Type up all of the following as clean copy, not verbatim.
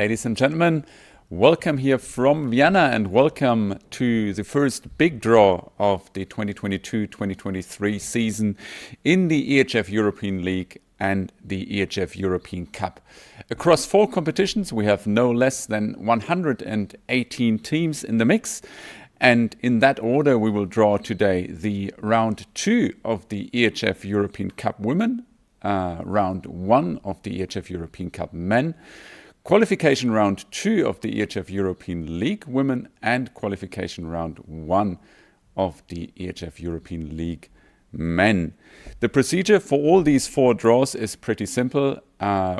Ladies and gentlemen, welcome here from Vienna and welcome to the first big draw of the 2022-2023 season in the EHF European League and the EHF European Cup. Across 4 competitions, we have no less than 118 teams in the mix. And in that order, we will draw today the round 2 of the EHF European Cup Women, round 1 of the EHF European Cup Men, qualification round 2 of the EHF European League Women, and qualification round 1 of the EHF European League Men. The procedure for all these 4 draws is pretty simple.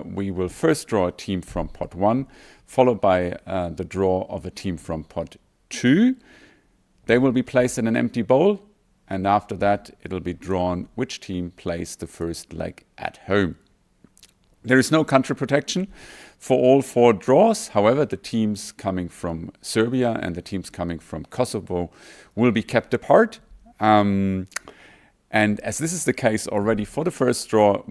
We will first draw a team from pot 1, followed by the draw of a team from pot 2. They will be placed in an empty bowl, and after that it'll be drawn which team plays the first leg at home. There is no country protection for all 4 draws. However, the teams coming from Serbia and the teams coming from Kosovo will be kept apart. And as this is the case already for the first draw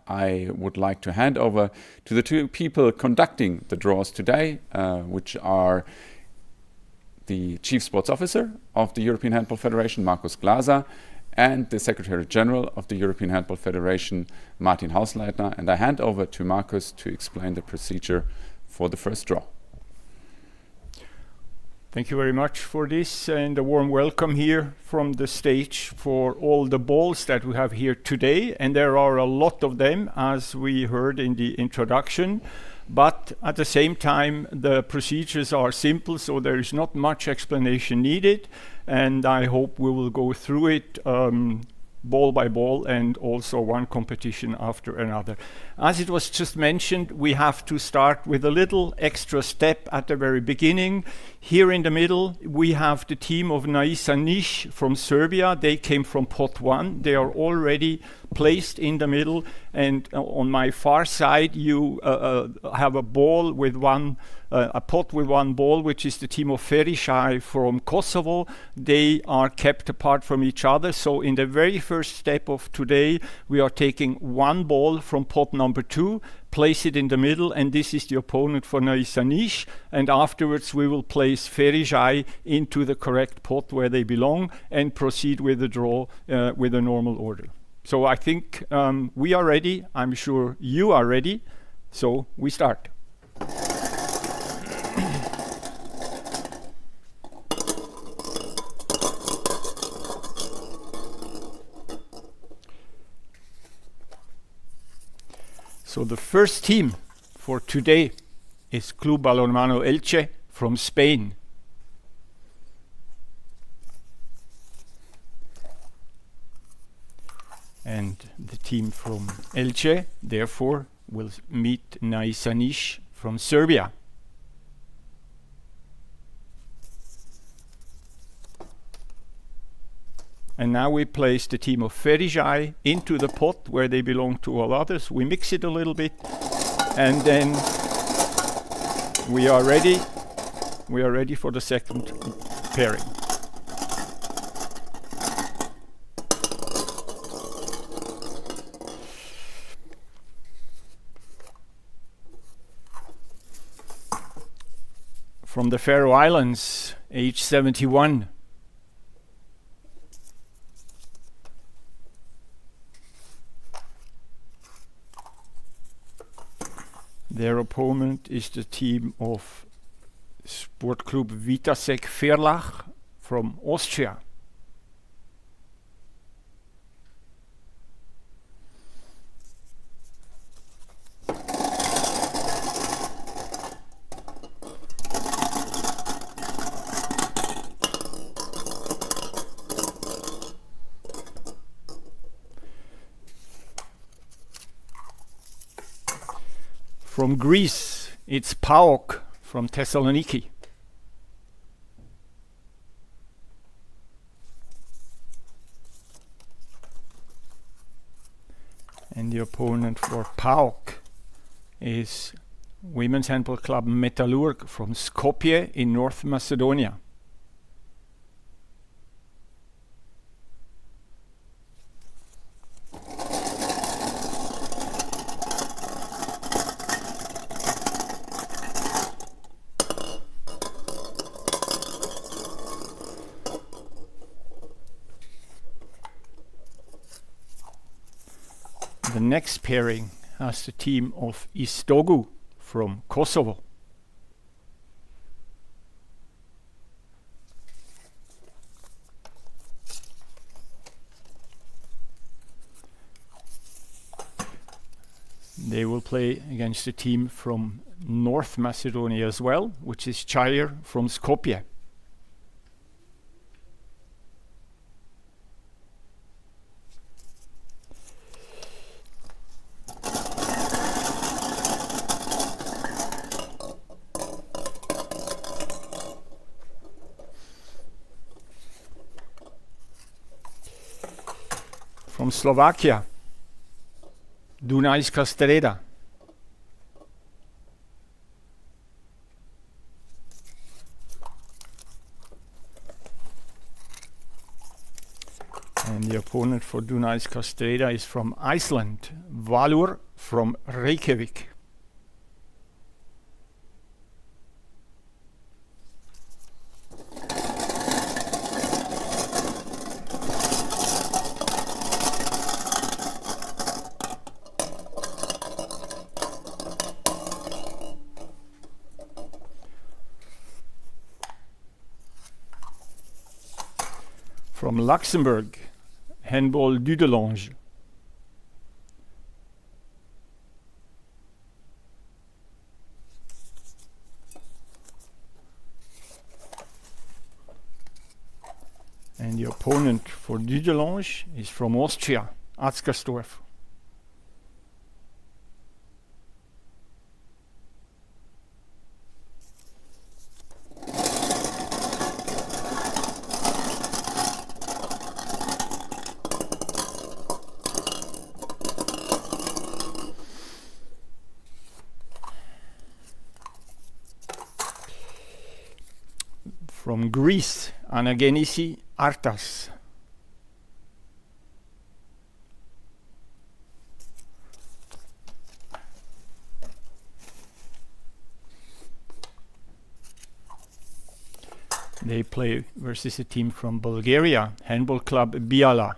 I would like to hand over to the 2 people conducting the draws today, which are the Chief Sports Officer of the European Handball Federation, Markus Glaser, and the Secretary General of the European Handball Federation, Martin Hausleitner. And I hand over to Markus to explain the procedure for the first draw. Thank you very much for this, and a warm welcome here from the stage for all the balls that we have here today. And there are a lot of them, as we heard in the introduction. But at the same time, the procedures are simple, so there is not much explanation needed. And I hope we will go through it ball by ball and also one competition after another. As it was just mentioned, we have to start with a little extra step at the very beginning. Here in the middle, we have the team of Naisa Niš from Serbia. They came from pot 1. They are already placed in the middle. And on my far side, you have a ball with a pot with 1 ball, which is the team of Ferišaj from Kosovo. They are kept apart from each other. So in the very first step of today, we are taking 1 ball from pot number 2, place it in the middle, and this is the opponent for Naisa Niš. And afterwards, we will place Ferišaj into the correct pot where they belong and proceed with the draw with a normal order. So I think we are ready. I'm sure you are ready. So we start. So the first team for today is Club Balonmano Elche from Spain. And the team from Elche, therefore, will meet Naisa Niš from Serbia. And now we place the team of Ferišaj into the pot where they belong to all others. We mix it a little bit, and then we are ready. We are ready for the second pairing. From the Faroe Islands, age 71. Their opponent is the team of Sportklub Vitasek Verlach from Austria. From Greece, it's PAOK from Thessaloniki. And the opponent for PAOK is Women's Handball Club Metalurg from Skopje in North Macedonia. The next pairing has the team of Istogu from Kosovo. They will play against a team from North Macedonia as well, which is Chayir from Skopje. From Slovakia, Dunajska Streda. And the opponent for Dunajska Streda is from Iceland, Valur from Reykjavik. From Luxembourg, Handball Dudelange. And the opponent for Dudelange is from Austria, Atzgersdorf. From Greece, Anagenisi Artas. They play versus a team from Bulgaria, Handball Club Biala.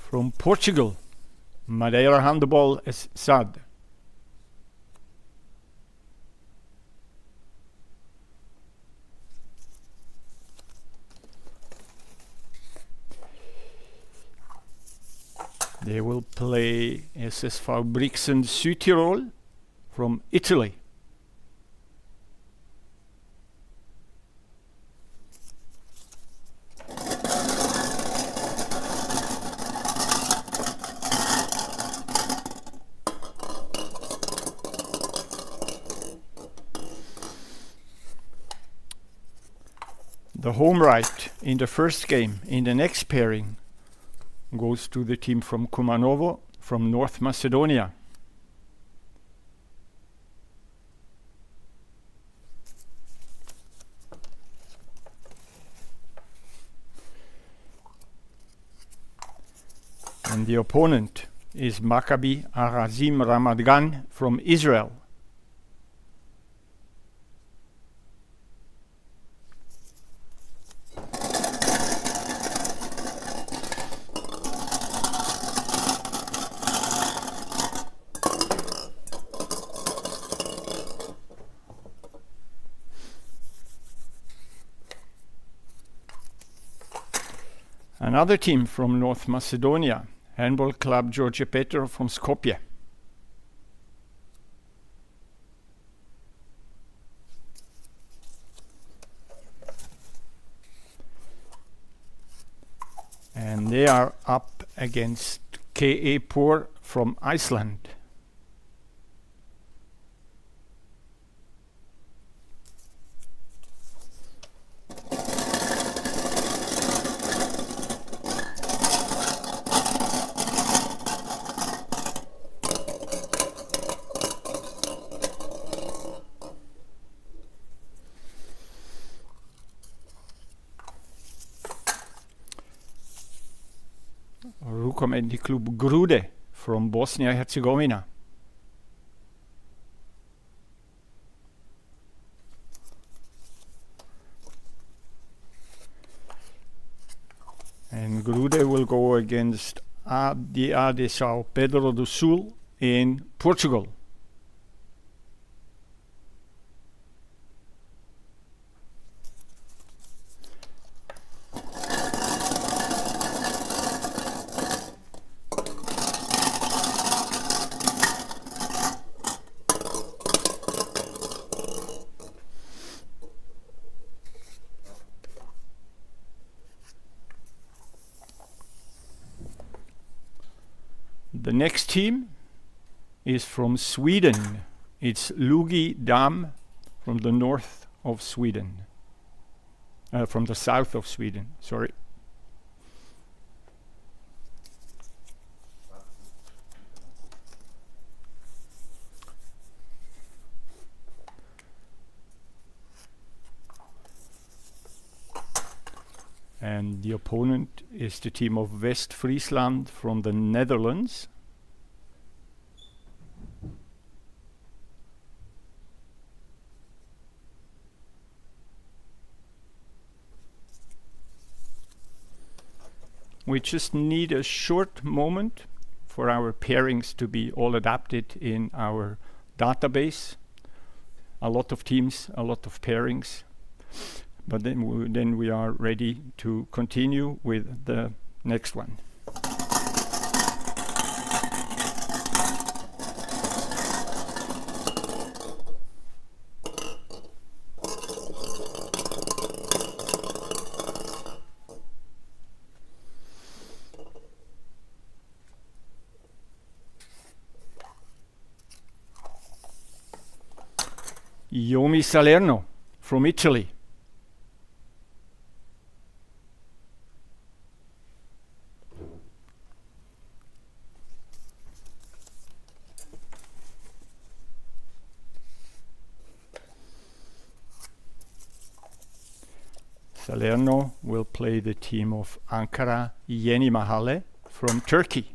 From Portugal, Madeira Handball SAD. They will play SSV Brixen Südtirol from Italy. The home right in the first game in the next pairing goes to the team from Kumanovo from North Macedonia. And the opponent is Maccabi Arazim Ramat Gan from Israel. Another team from North Macedonia, Handball Club George Petrov from Skopje. And they are up against K.A. Pour from Iceland. Community Club Grude from Bosnia-Herzegovina. And Grude will go against ADA de São Pedro do Sul in Portugal. The next team is from Sweden. It's Lugi Dam from the north of Sweden. From the south of Sweden, sorry. And the opponent is the team of West Friesland from the Netherlands. We just need a short moment for our pairings to be all adapted in our database. A lot of teams, a lot of pairings. But then we are ready to continue with the next one. Yomi Salerno from Italy. Salerno will play the team of Ankara Yenimahalle from Turkey.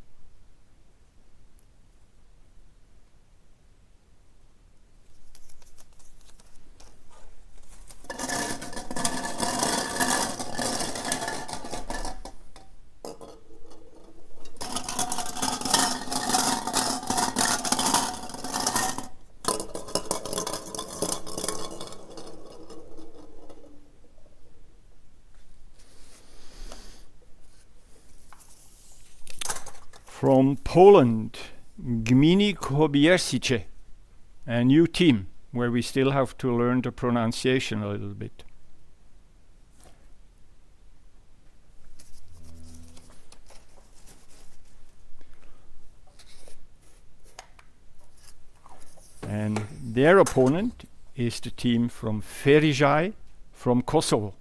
From Poland, Gminy Kobierzyce, a new team where we still have to learn the pronunciation a little bit. And their opponent is the team from Ferizaj from Kosovo.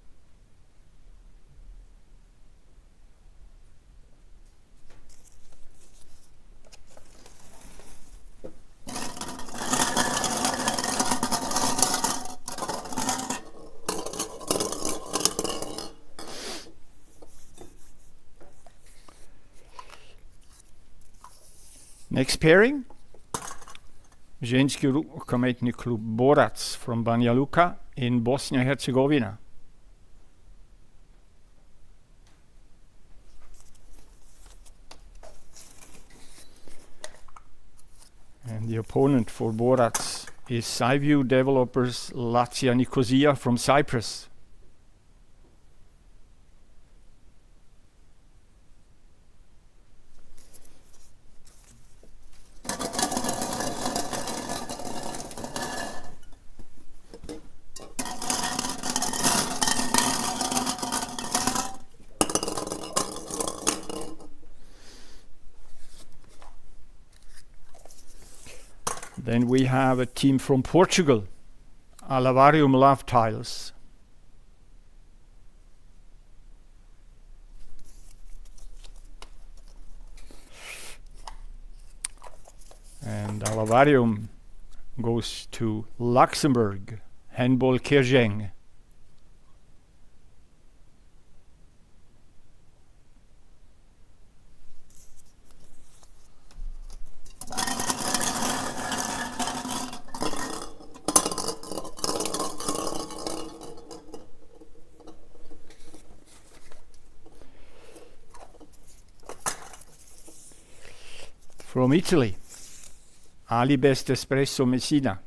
Next pairing, Ženski rukometni klub Borac from Banja Luka in Bosnia-Herzegovina. And the opponent for Borac is SciView developers Lazia Nicosia from Cyprus. Then we have a team from Portugal, Alavarium Love Tiles. And Alavarium goes to Luxembourg, Handball Kerjeng. From Italy, Alibest Espresso Messina.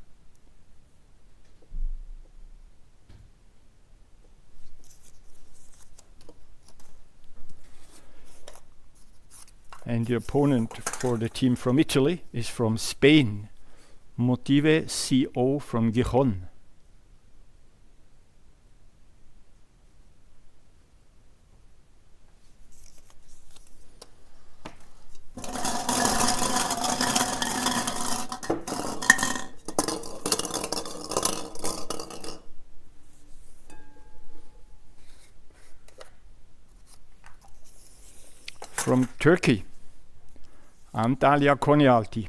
And the opponent for the team from Italy is from Spain, Motive CO from Gijón. From Turkey, Antalya Konyaaltı.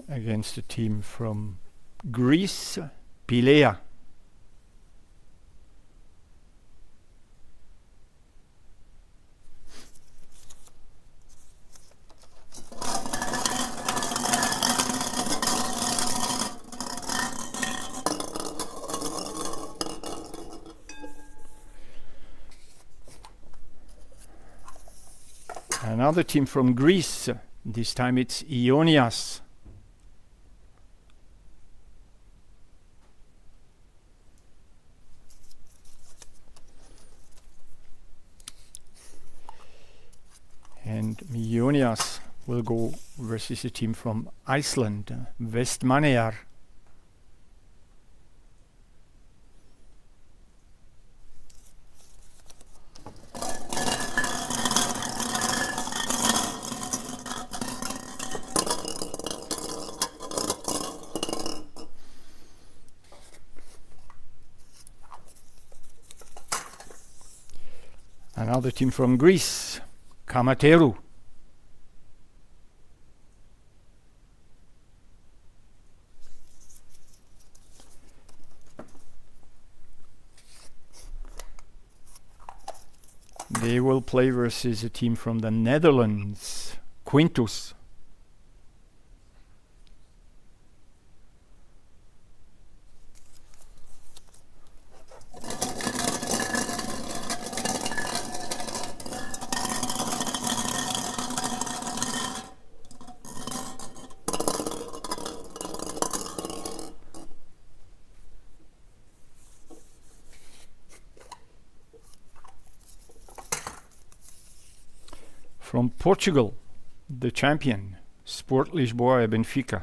Against the team from Greece, Pilea. Another team from Greece, this time it's Ionias. And Ionias will go versus a team from Iceland, Vestmannaeyjar. Another team from Greece, Kamateru. They will play versus a team from the Netherlands, Quintus. From Portugal, the champion, Sport Lisboa Benfica.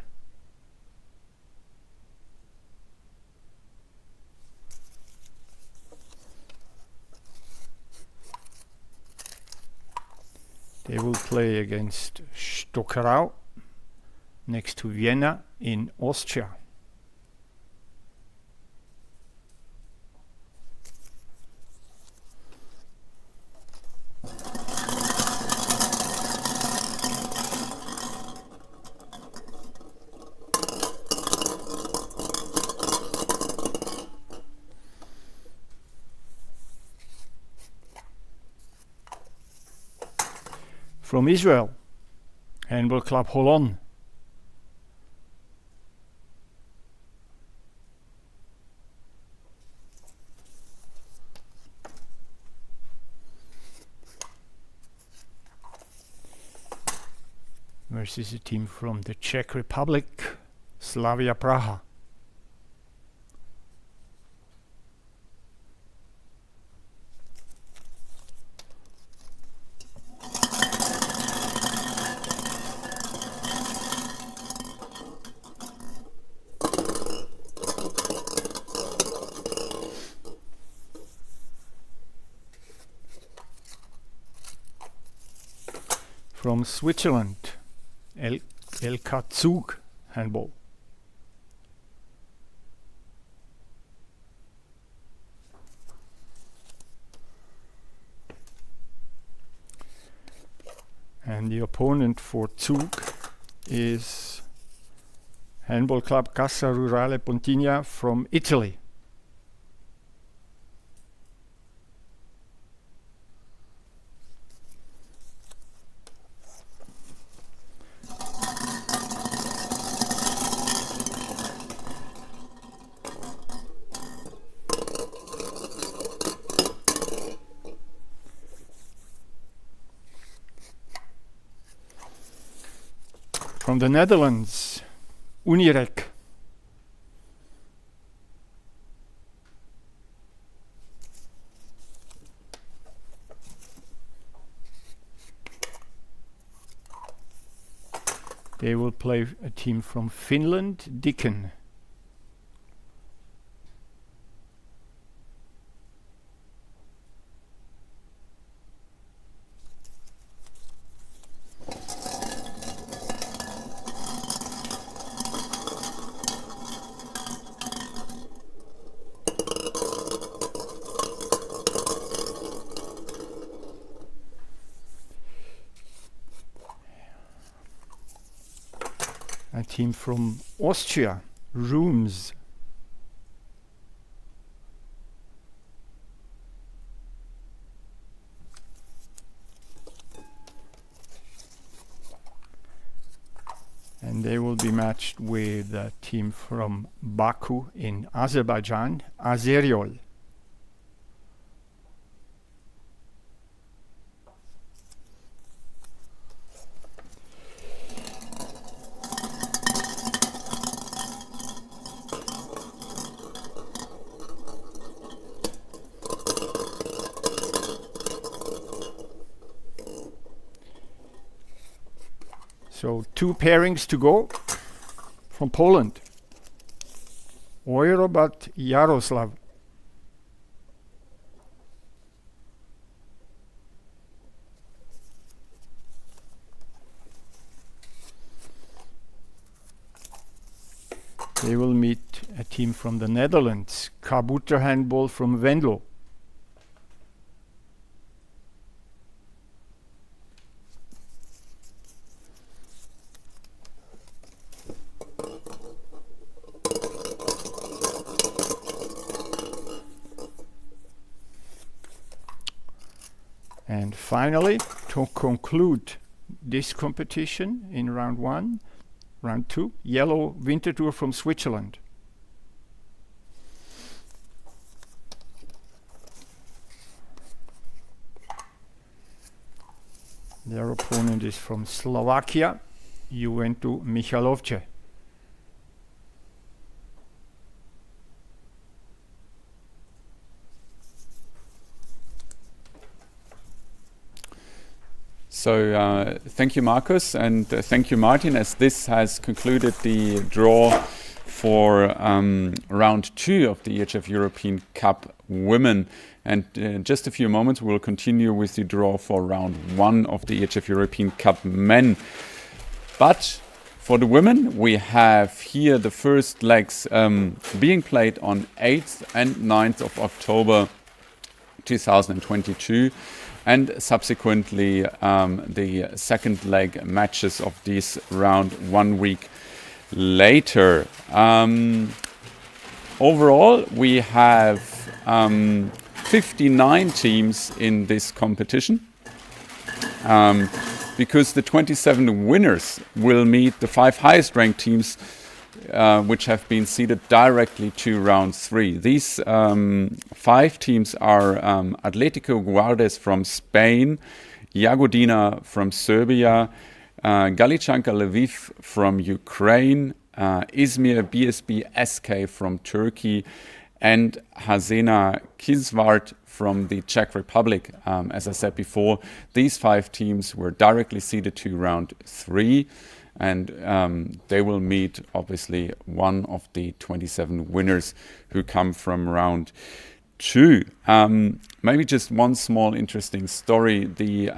They will play against Stockerau, next to Vienna in Austria. From Israel, Handball Club Holon. Versus a team from the Czech Republic, Slavia Praha. From Switzerland, LK Zug Handball. And the opponent for Zug is Handball Club Casa Rurale Pontigna from Italy. From the Netherlands, Unirek. They will play a team from Finland, Dicken. A team from Austria, Rooms. And they will be matched with a team from Baku in Azerbaijan, Azeriol. So 2 pairings to go from Poland. Oirobat Yaroslav. They will meet a team from the Netherlands, Kabouter Handball from Venlo. And finally, to conclude this competition in round 1, round 2, Yellow Winterthur from Switzerland. Their opponent is from Slovakia, Juventus Michalovce. So thank you, Markus, and thank you, Martin, as this has concluded the draw for round 2 of the EHF European Cup Women. And in just a few moments, we'll continue with the draw for round 1 of the EHF European Cup Men. But for the women, we have here the first legs being played on 8th and 9th of October 2022. And subsequently the second leg matches of this round 1 week later. Overall, we have 59 teams in this competition, because the 27 winners will meet the 5 highest ranked teams which have been seeded directly to round 3. These 5 teams are Atletico Guardes from Spain, Jagodina from Serbia, Galichanka Lviv from Ukraine, Izmir BSB SK from Turkey, and Hasena Kisvart from the Czech Republic. As I said before, these 5 teams were directly seeded to round 3. And they will meet, obviously, one of the 27 winners who come from round 2. Maybe just one small interesting story. The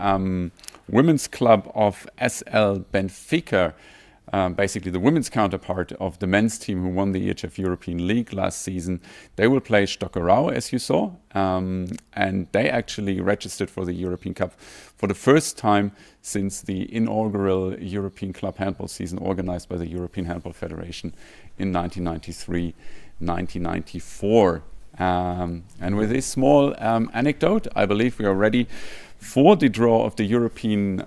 women's club of SL Benfica, basically the women's counterpart of the men's team who won the EHF European League last season, they will play Stockerau, as you saw. And they actually registered for the European Cup for the first time since the inaugural European Club Handball season organized by the European Handball Federation in 1993-1994. And with this small anecdote, I believe we are ready for the draw of the European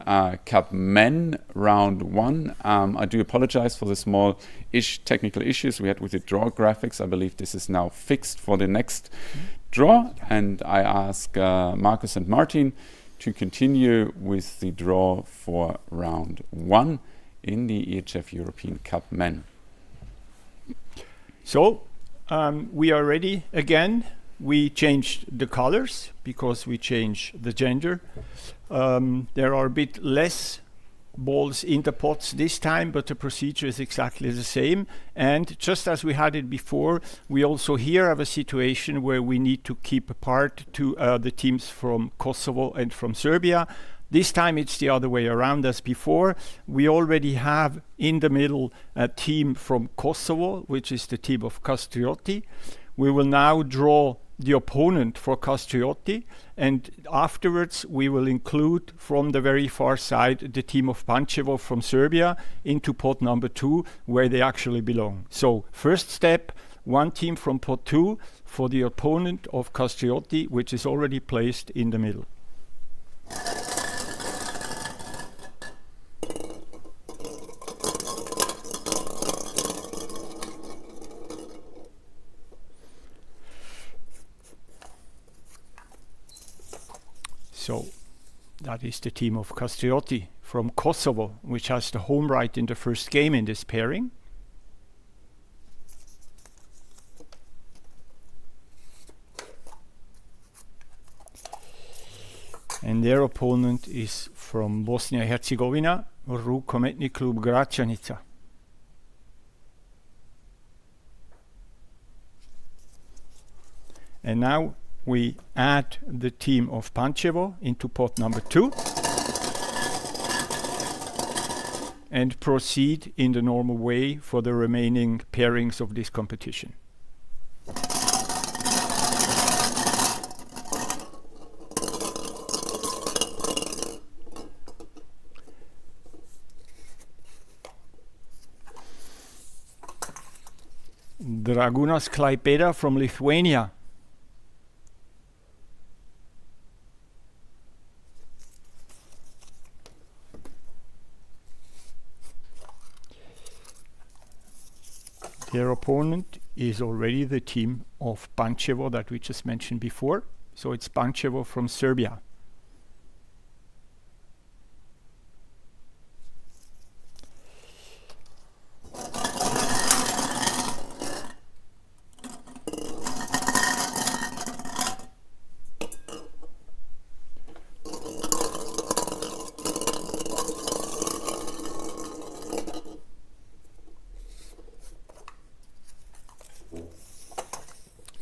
Cup Men round 1. I do apologize for the small technical issues we had with the draw graphics. I believe this is now fixed for the next draw. And I ask Markus and Martin to continue with the draw for round 1 in the EHF European Cup Men. So we are ready again. We changed the colors because we changed the gender. There are a bit less balls in the pots this time, but the procedure is exactly the same. And just as we had it before, we also here have a situation where we need to keep apart the teams from Kosovo and from Serbia. This time it's the other way around as before. We already have in the middle a team from Kosovo, which is the team of Kastrioti. We will now draw the opponent for Kastrioti, and afterwards we will include from the very far side the team of Pančevo from Serbia into pot number 2, where they actually belong. So first step, one team from pot 2 for the opponent of Kastrioti, which is already placed in the middle. So that is the team of Kastrioti from Kosovo, which has the home right in the first game in this pairing. And their opponent is from Bosnia-Herzegovina, Rukometni Klub Gračanica. And now we add the team of Pančevo into pot number 2 and proceed in the normal way for the remaining pairings of this competition. Dragūnas Klaipėda from Lithuania. Their opponent is already the team of Pančevo that we just mentioned before. So it's Pančevo from Serbia.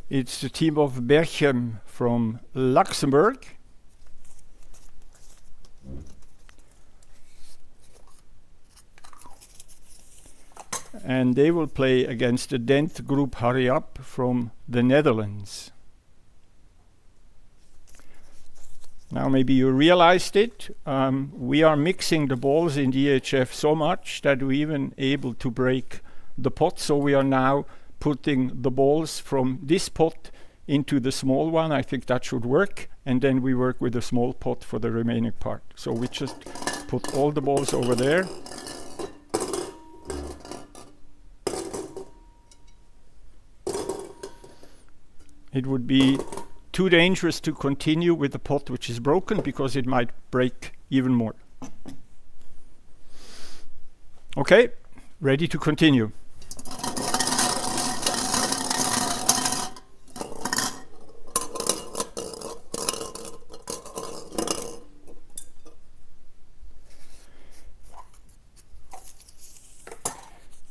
It's the team of Berchem from Luxembourg. And they will play against the Dent Group Hurry Up from the Netherlands. Now maybe you realized it. We are mixing the balls in the EHF so much that we're even able to break the pot. So we are now putting the balls from this pot into the small one. I think that should work. And then we work with the small pot for the remaining part. So we just put all the balls over there. It would be too dangerous to continue with the pot which is broken because it might break even more. Okay, ready to continue.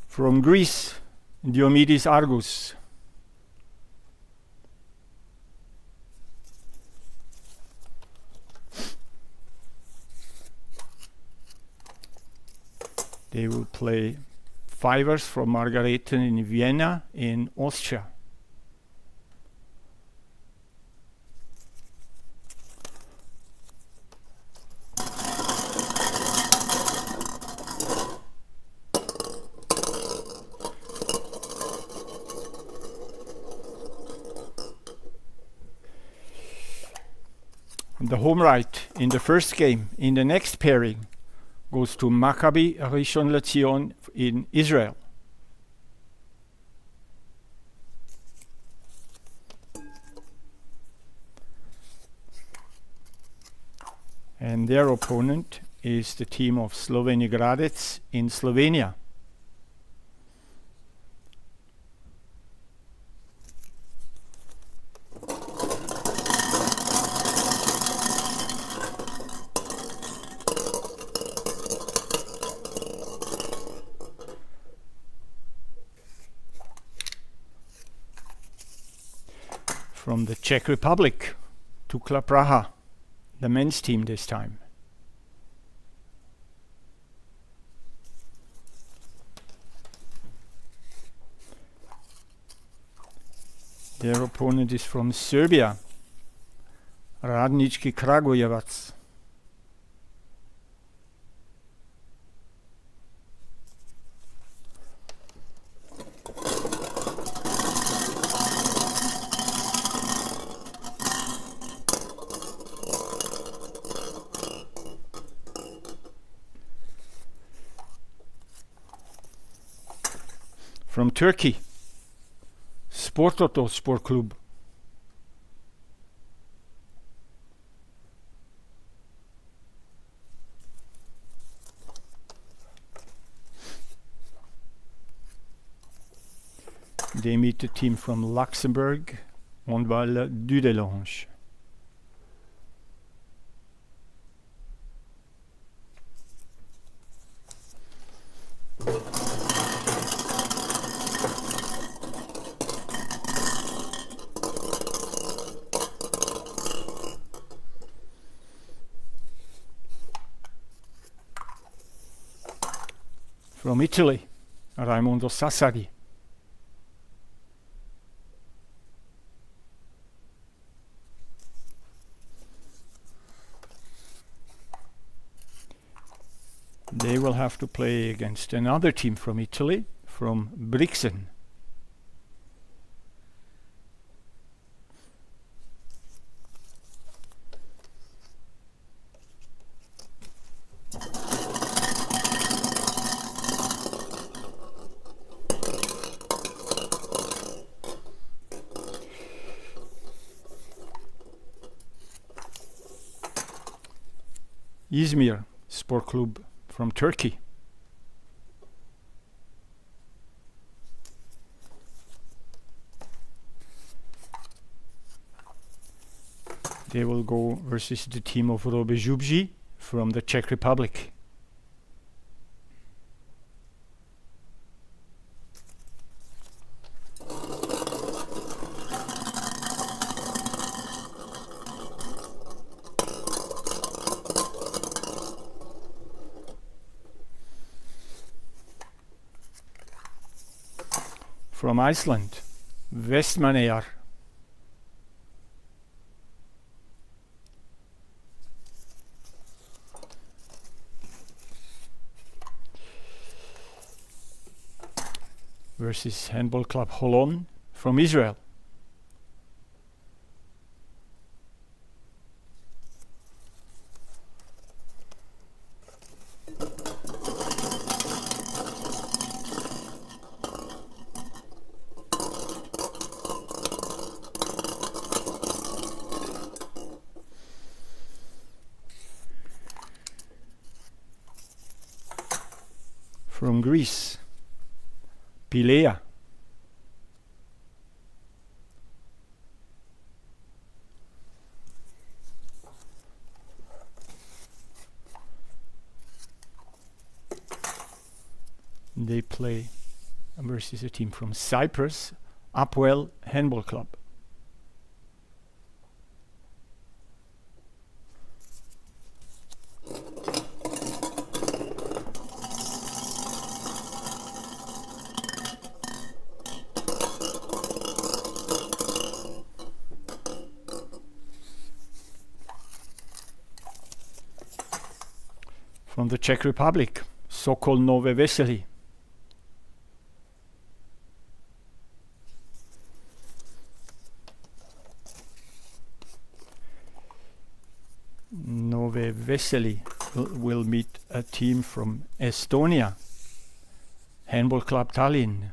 From Greece, Diomidis Argus. They will play fivers from Margareten in Vienna in Austria. The home right in the first game in the next pairing goes to Maccabi Rishon LeZion in Israel. And their opponent is the team of Slovenia Gradec in Slovenia. From the Czech Republic, Dukla Praha, the men's team this time. Their opponent is from Serbia, Radnički Kragujevac. From Turkey, Sportoto Sport Club. They meet the team from Luxembourg, Handball Dudelange. From Italy, Raimondo Sassari. They will have to play against another team from Italy, from Brixen. Izmir Sport Club from Turkey. They will go versus the team of Robe Žubži from the Czech Republic. From Iceland, Vestmannaeyjar. Versus Handball Club Holon from Israel. From Greece, Pilea. They play versus a team from Cyprus, Upwell Handball Club. From the Czech Republic, Sokol Nové Veselí. Nové Veselí will meet a team from Estonia, Handball Club Tallinn.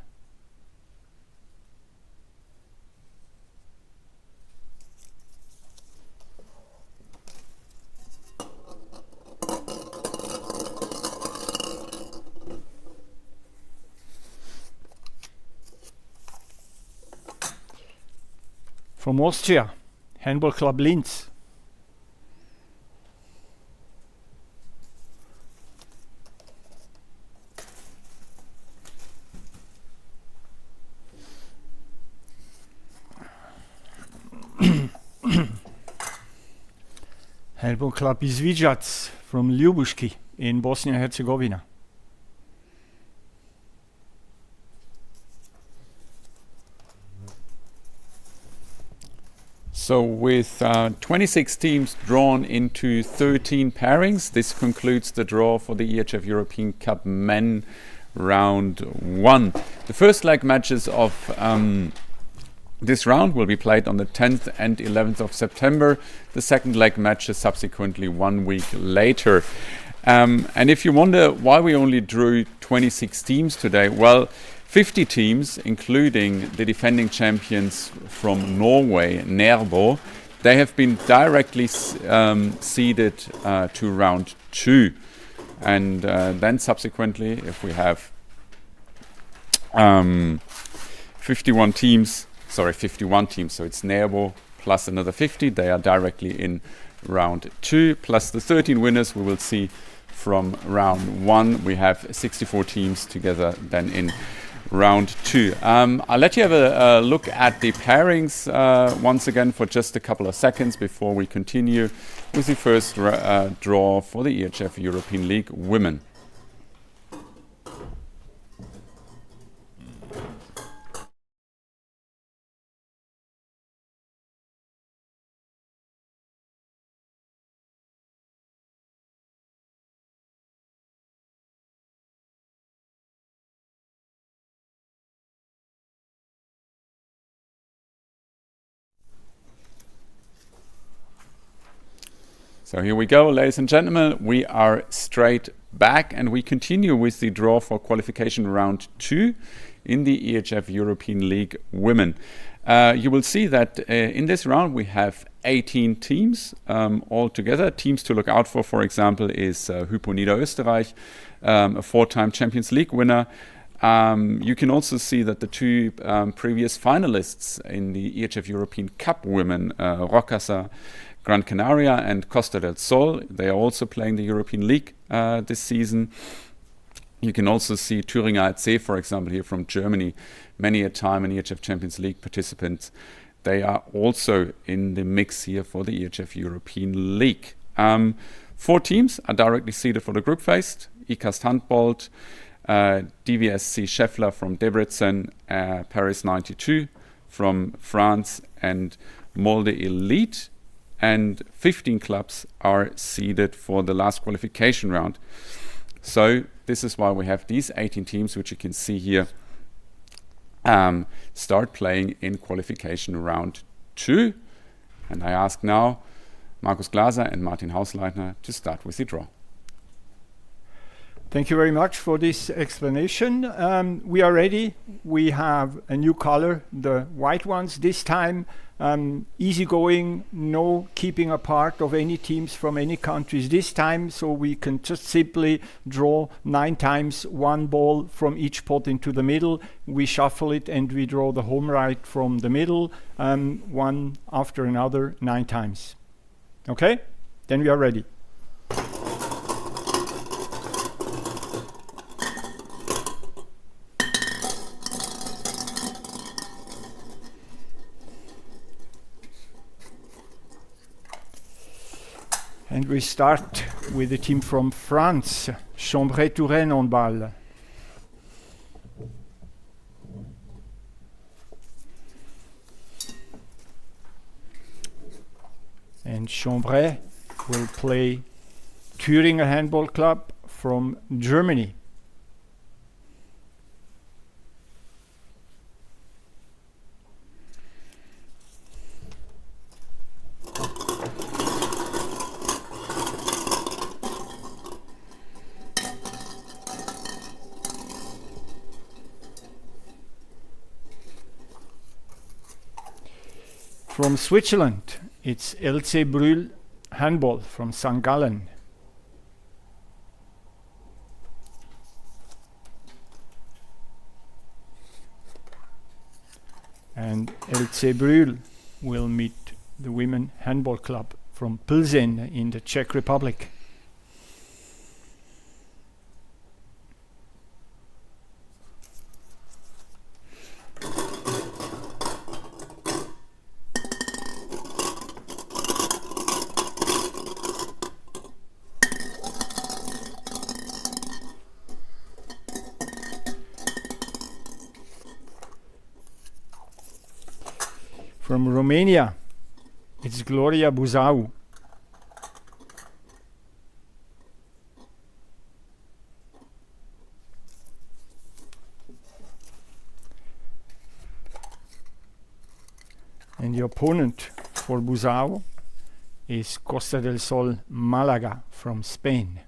From Austria, Handball Club Linz. Handball Club Izvijac from Ljubuški in Bosnia and Herzegovina. So with 26 teams drawn into 13 pairings, this concludes the draw for the EHF European Cup Men Round 1. The first leg matches of this round will be played on the 10th and 11th of September. The second leg matches subsequently 1 week later. And if you wonder why we only drew 26 teams today, well, 50 teams, including the defending champions from Norway, Nerbo, they have been directly seeded to round 2. And then subsequently, if we have 51 teams, so it's Nerbo plus another 50, they are directly in round 2, plus the 13 winners we will see from round 1. We have 64 teams together then in round 2. I'll let you have a look at the pairings once again for just a couple of seconds before we continue with the first draw for the EHF European League Women. So here we go, ladies and gentlemen. We are straight back and we continue with the draw for qualification round 2 in the EHF European League Women. You will see that in this round we have 18 teams altogether. Teams to look out for example, is Hypo Niederösterreich, a 4-time Champions League winner. You can also see that the 2 previous finalists in the EHF European Cup Women, Rocasa Gran Canaria and Costa del Sol, they are also playing the European League this season. You can also see Thüringer AC, for example, here from Germany, many a time an EHF Champions League participants. They are also in the mix here for the EHF European League. 4 teams are directly seeded for the group phase. ICAST Handball, DVSC Scheffler from Debrecen, Paris 92 from France, and Molde Elite. And 15 clubs are seeded for the last qualification round. So this is why we have these 18 teams, which you can see here, start playing in qualification round 2. And I ask now Markus Glaser and Martin Hausleitner to start with the draw. Thank you very much for this explanation. We are ready. We have a new color, the white ones this time. Easygoing, no keeping apart of any teams from any countries this time, so we can just simply draw 9 times 1 ball from each pot into the middle. We shuffle it and we draw the home right from the middle, one after another 9 times. Okay? Then we are ready. And we start with the team from France, Chambray-Touraine Handball. And Chambray will play Thüringer Handball Club from Germany. From Switzerland, it's LC Brühl Handball from St. Gallen. And LC Brühl will meet the Women Handball Club from Plzeň in the Czech Republic. From Romania, it's Gloria Buzau. And the opponent for Buzau is Costa del Sol Malaga from Spain.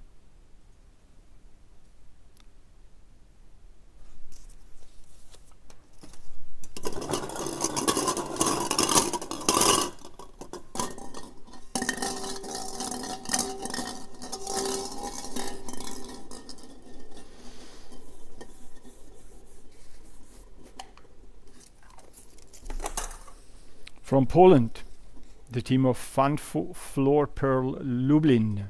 From Poland, the team of Floor Pearl Lublin.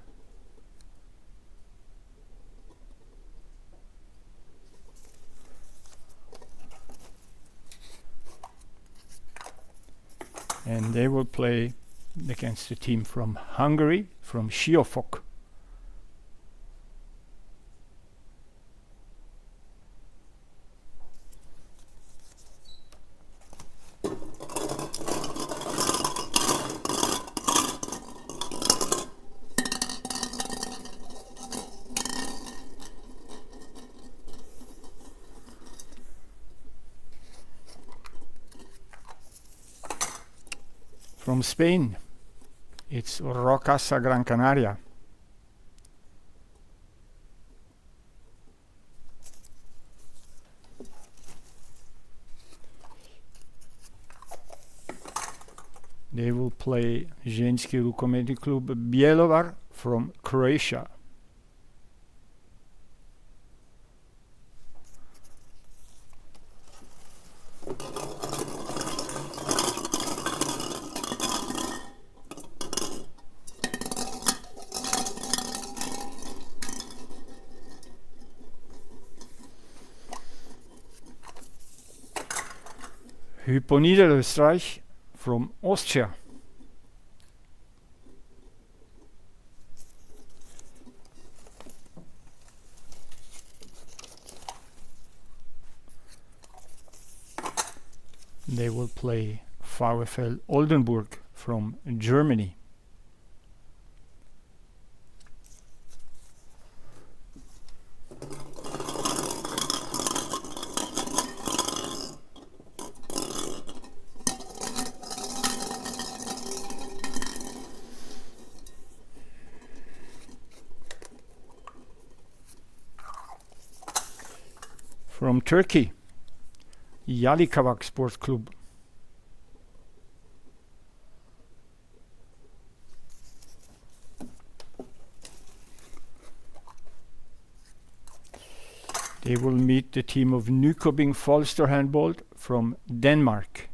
And they will play against the team from Hungary, from Siófok. From Spain, it's Rocasa Gran Canaria. They will play Ženski rukometni klub Bjelovar from Croatia. Hypo Niederösterreich from Austria. They will play VfL Oldenburg from Germany. From Turkey, Yalikavak Sports Club. They will meet the team of Nykøbing Falster Handball from Denmark.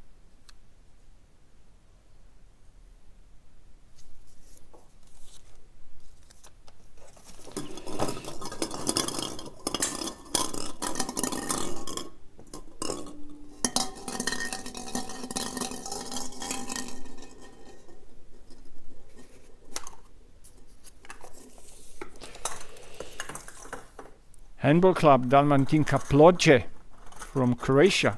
Handball Club Dalmatinka Plodje from Croatia.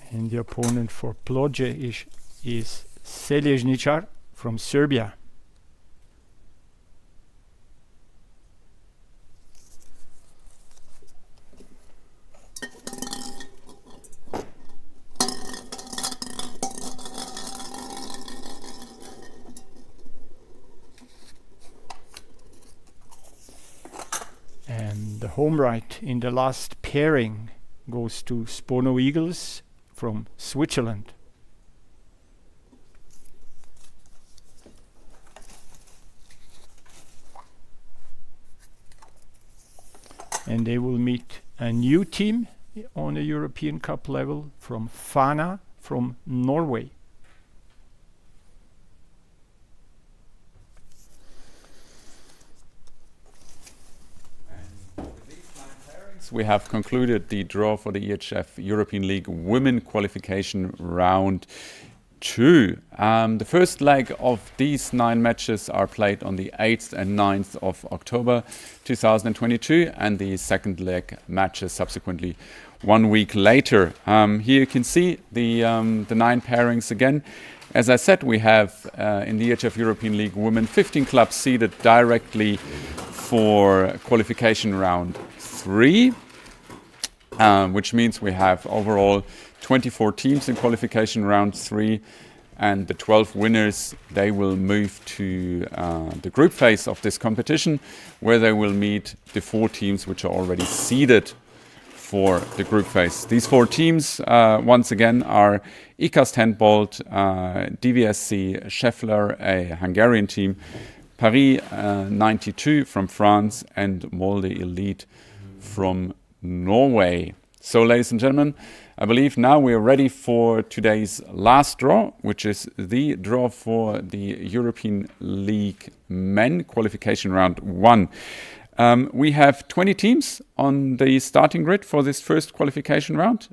And the opponent for Plodje is Selezničar from Serbia. And the home right in the last pairing goes to Spono Eagles from Switzerland. and they will meet a new team on a European Cup level from Fana from Norway. We have concluded the draw for the EHF European League Women Qualification Round 2. The first leg of these 9 matches are played on the 8th and 9th of October 2022, and the second leg matches subsequently 1 week later. Here you can see the 9 pairings again. As I said, we have in the EHF European League Women 15 clubs seeded directly for qualification round 3, which means we have overall 24 teams in qualification round 3, and the 12 winners, they will move to the group phase of this competition, where they will meet the 4 teams which are already seeded for the group phase. These 4 teams, once again, are ICAST Handball, DVSC Scheffler, a Hungarian team, Paris 92 from France, and Molde Elite from Norway. So, ladies and gentlemen, I believe now we are ready for today's last draw, which is the draw for the European League Men Qualification Round 1. We have 20 teams on the starting grid for this first qualification round.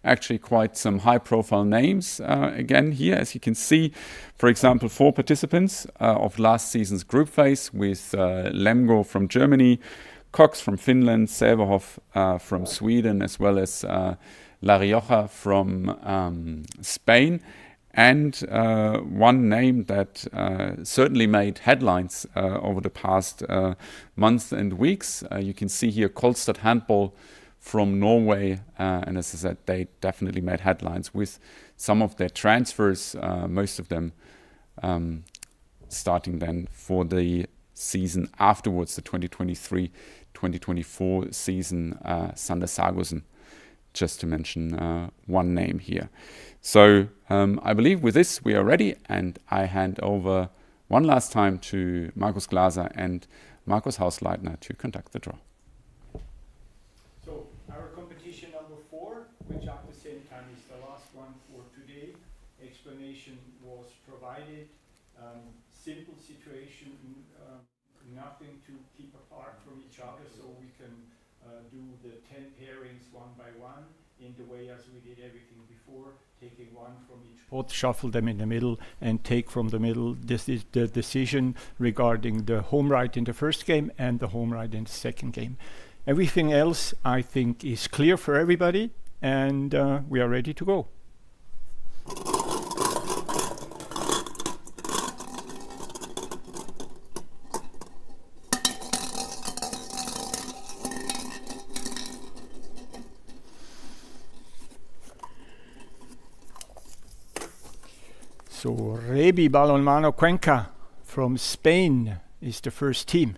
Actually quite some high-profile names again here, as you can see. For example, 4 participants of last season's group phase with Lemgo from Germany, Cox from Finland, Sävehoff from Sweden, as well as La Rioja from Spain. And one name that certainly made headlines over the past months and weeks. You can see here Kolstad Handball from Norway. And as I said, they definitely made headlines with some of their transfers, most of them starting then for the season afterwards, the 2023-2024 season, Sander Sargussen, just to mention one name here. So I believe with this we are ready, and I hand over one last time to Markus Glaser and Markus Hausleitner to conduct the draw. So our competition number 4, which at the same time is the last one for today, explanation was provided. Simple situation, nothing to keep apart from each other, so we can do the 10 pairings one by one in the way as we did everything before, taking one from each pot, shuffle them in the middle, and take from the middle. This is the decision regarding the home right in the first game and the home right in the second game. Everything else, I think, is clear for everybody, and we are ready to go. So Rebi Balonmano Cuenca from Spain is the first team.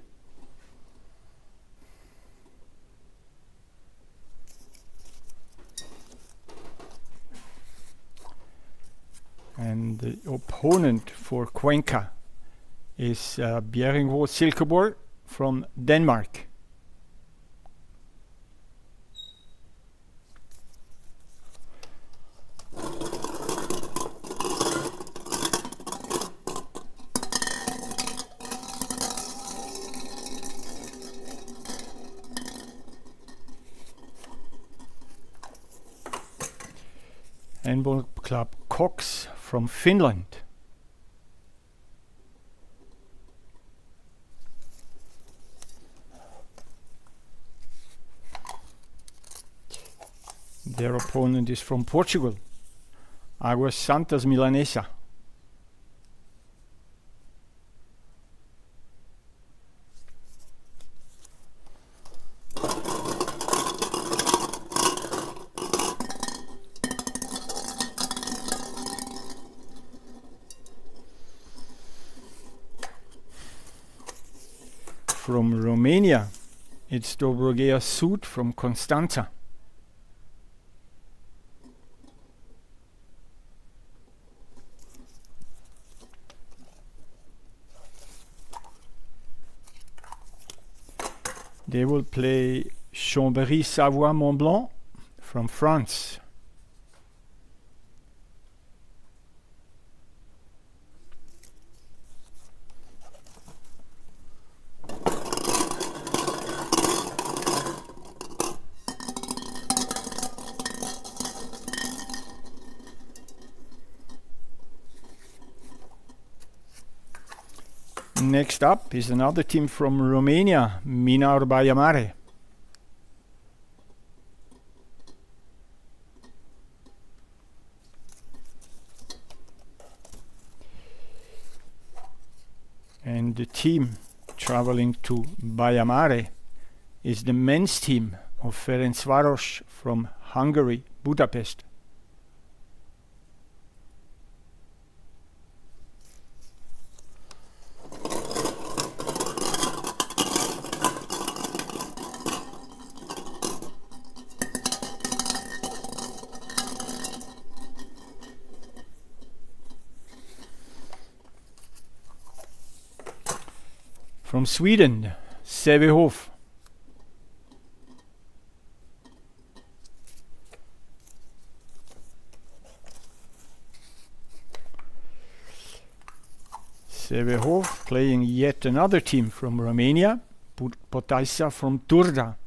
And the opponent for Cuenca is Bjerringbro Silkeborg from Denmark. Handball Club Cox from Finland. Their opponent is from Portugal, Águas Santas Milanesa. From Romania, it's Dobrogea Sud from Constanța. They will play Chambéry-Savoie-Mont-Blanc from France. Next up is another team from Romania, Minar Baia Mare. And the team traveling to Baia Mare is the men's team of Ferencváros from Hungary, Budapest. From Sweden, Sävehof. Sävehof playing yet another team from Romania, Potaisa from Turda.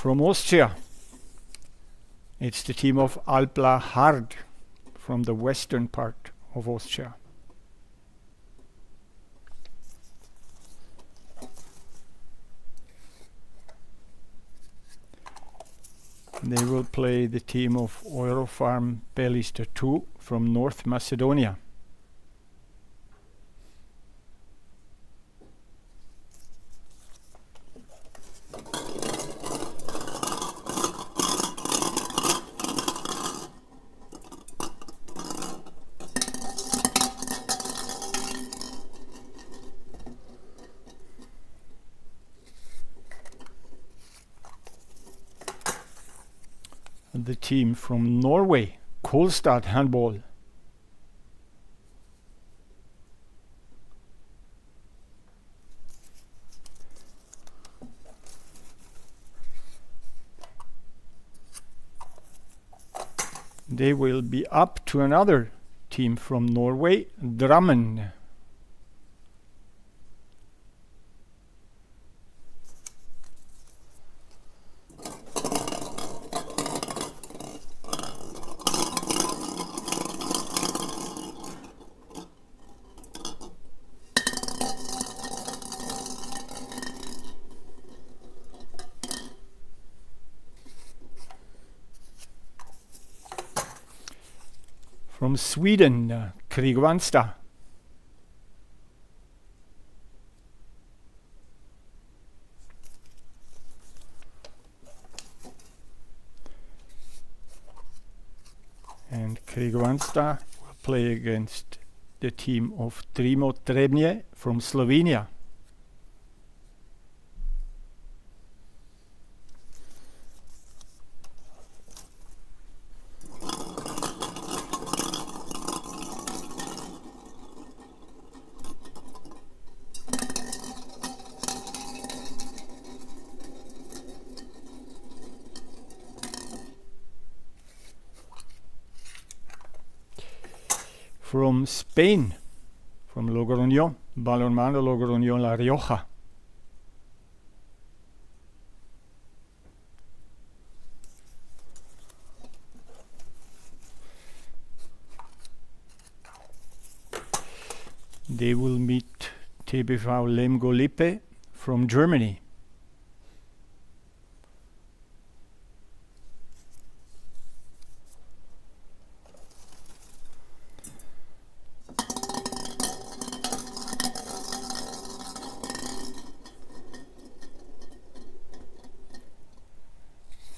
From Austria, it's the team of Alpla Hard from the western part of Austria. They will play the team of Eurofarm Pelister 2 from North Macedonia. The team from Norway, Kolstad Handball. They will be up to another team from Norway, Drammen. From Sweden, Kristianstad. And Kristianstad will play against the team of Trimo Trebnje from Slovenia. From Spain, from Logroño, Balonmano Logroño La Rioja. They will meet TBV Lemgo Lippe from Germany.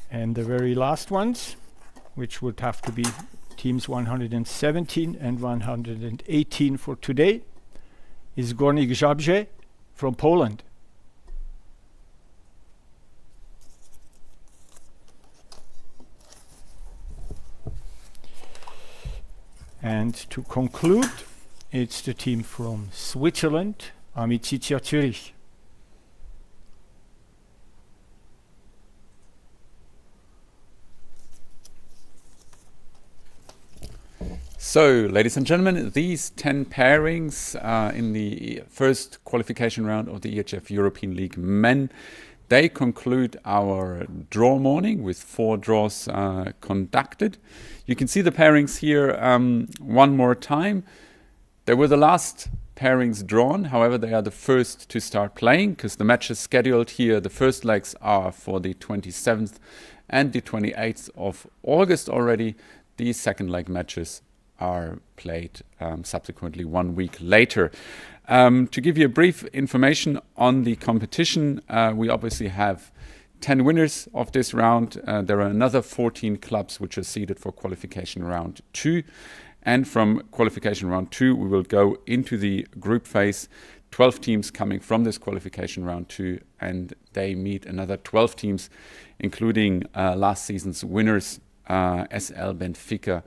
And the very last ones, which would have to be teams 117 and 118 for today, is Górnik Zabrze from Poland. And to conclude, it's the team from Switzerland, Amicitia Zürich. So, ladies and gentlemen, these 10 pairings in the first qualification round of the EHF European League Men, they conclude our draw morning with 4 draws conducted. You can see the pairings here one more time. They were the last pairings drawn, however they are the first to start playing because the matches scheduled here, the first legs are for the 27th and the 28th of August already. The second leg matches are played subsequently 1 week later. To give you a brief information on the competition, we obviously have 10 winners of this round. There are another 14 clubs which are seeded for qualification round 2. And from qualification round 2, we will go into the group phase. 12 teams coming from this qualification round 2, and they meet another 12 teams, including last season's winners, SL Benfica.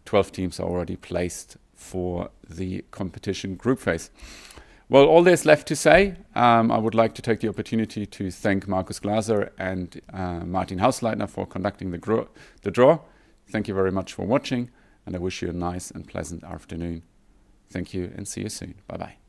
12 teams are already placed for the competition group phase. Well, all there's left to say. I would like to take the opportunity to thank Markus Glaser and Martin Hausleitner for conducting the draw. Thank you very much for watching, and I wish you a nice and pleasant afternoon. Thank you and see you soon. Bye-bye.